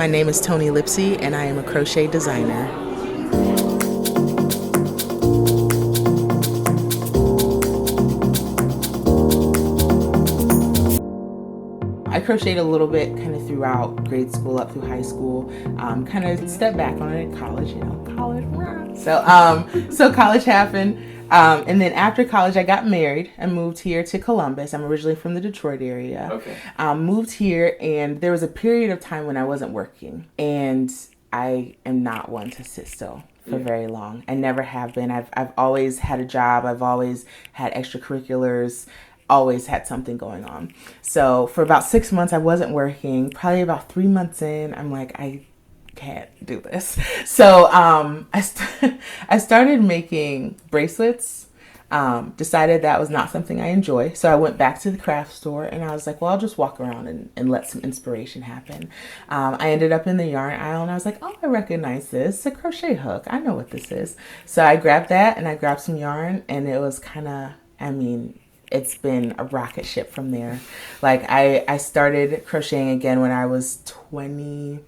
My name is Toni Lipsey, and I am a crochet designer. I crocheted a little bit kind of throughout grade school up through high school, kind of stepped back on it in college, college. So college happened. And then after college, I got married and moved here to Columbus. I'm originally from the Detroit area. Okay. Moved here, and there was a period of time when I wasn't working. And I am not one to sit still for very long. I never have been. I've always had a job. I've always had extracurriculars. Always had something going on. So for about 6 months, I wasn't working. Probably about 3 months in, I'm like, I can't do this. So I started making bracelets. Decided that was not something I enjoy. So I went back to the craft store and I was like, well, I'll just walk around and let some inspiration happen. I ended up in the yarn aisle and I was like, oh, I recognize this. It's a crochet hook. I know what this is. So I grabbed that and I grabbed some yarn, and it was kind of, it's been a rocket ship from there. Like I started crocheting again when I was 21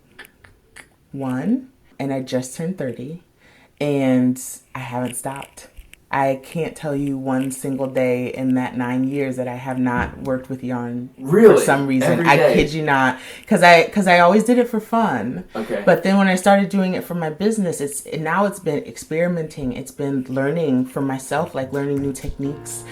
and I just turned 30, and I haven't stopped. I can't tell you one single day in that 9 years that I have not worked with yarn for some reason. Every I day? kid you not, because I always did it for fun. Okay. But then when I started doing it for my business, it's been experimenting. It's been learning for myself, like learning new techniques.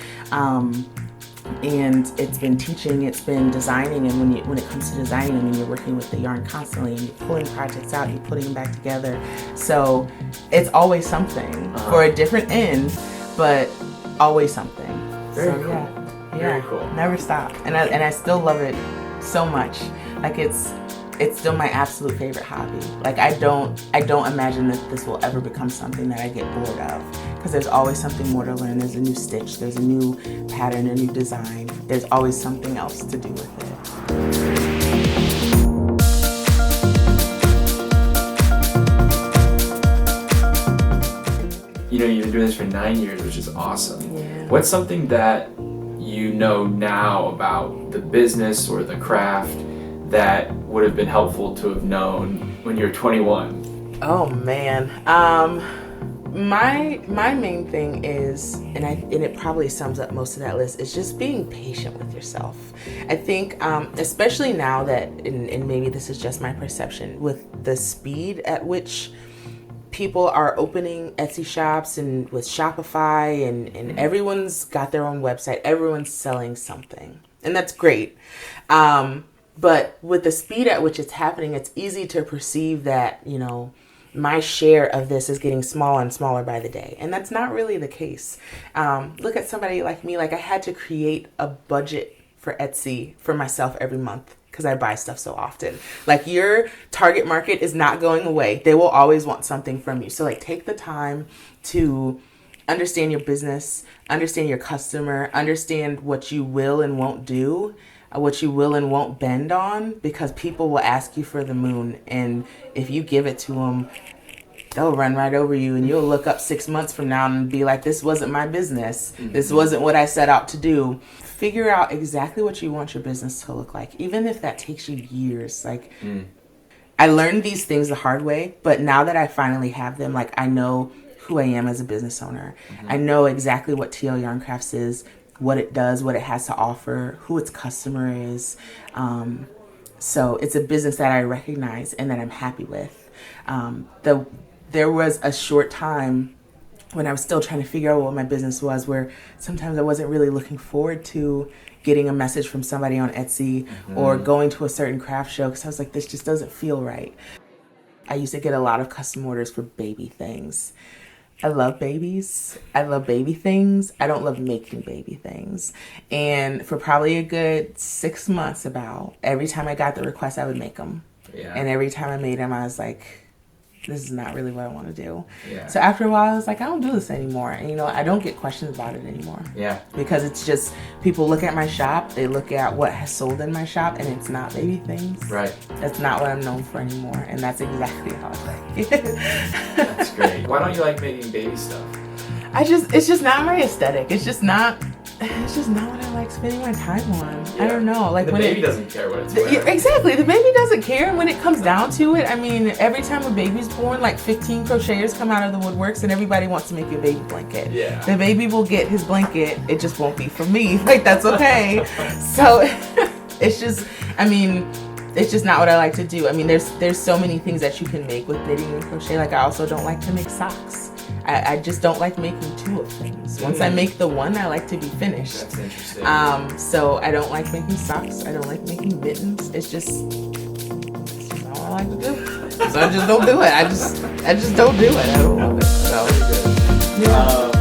And it's been teaching, it's been designing, and when it comes to designing, you're working with the yarn constantly, and you're pulling projects out, you're putting them back together. So it's always something for a different end, but always something. Very cool. Yeah, Very cool. Never stop, and I still love it so much. Like it's still my absolute favorite hobby. Like I don't imagine that this will ever become something that I get bored of, because there's always something more to learn. There's a new stitch, there's a new pattern, a new design. There's always something else to do with it. You've been doing this for 9 years, which is awesome. Yeah. What's something that you know now about the business or the craft that would have been helpful to have known when you were 21? Oh man. My main thing is, and it probably sums up most of that list, is just being patient with yourself. I think, especially now that, and maybe this is just my perception, with the speed at which people are opening Etsy shops and with Shopify, and everyone's got their own website, everyone's selling something, and that's great. But with the speed at which it's happening, it's easy to perceive that, my share of this is getting smaller and smaller by the day. And that's not really the case. Look at somebody like me. Like I had to create a budget for Etsy for myself every month because I buy stuff so often. Like your target market is not going away. They will always want something from you. So like take the time to understand your business, understand your customer, understand what you will and won't do, what you will and won't bend on, because people will ask you for the moon, and if you give it to them, they'll run right over you, and you'll look up 6 months from now and be like, this wasn't my business. This wasn't what I set out to do. Figure out exactly what you want your business to look like, even if that takes you years. Like I learned these things the hard way, but now that I finally have them, like I know who I am as a business owner. I know exactly what TL Yarn Crafts is, what it does, what it has to offer, who its customer is. So it's a business that I recognize and that I'm happy with. There was a short time when I was still trying to figure out what my business was, where sometimes I wasn't really looking forward to getting a message from somebody on Etsy or going to a certain craft show, because I was like, this just doesn't feel right. I used to get a lot of custom orders for baby things. I love babies. I love baby things. I don't love making baby things. And for probably a good 6 months every time I got the request, I would make them. Yeah. And every time I made them, I was like, this is not really what I want to do. Yeah. So after a while, I was like, I don't do this anymore. And, I don't get questions about it anymore. Yeah. Because it's just, people look at my shop, they look at what has sold in my shop, and it's not baby things. Right. That's not what I'm known for anymore. And that's exactly how I like it. That's great. Why don't you like making baby stuff? It's just not my aesthetic. It's just not It's just not what I like spending my time on. Yeah. I don't know. Like the when baby doesn't care what it's yeah, wearing. exactly. The baby doesn't care. And when it comes down to it, I mean, every time a baby's born, like 15 crocheters come out of the woodworks and everybody wants to make you a baby blanket. Yeah. The baby will get his blanket. It just won't be for me. Like, that's okay. So it's just, I mean, it's just not what I like to do. I mean, there's so many things that you can make with knitting and crochet. Like, I also don't like to make socks. I just don't like making two of things. Once I make the one, I like to be finished. That's interesting. So I don't like making socks. I don't like making mittens. It's just not what I like to do. So I just don't do it. I just don't do it. I don't love it. So Very good. yeah.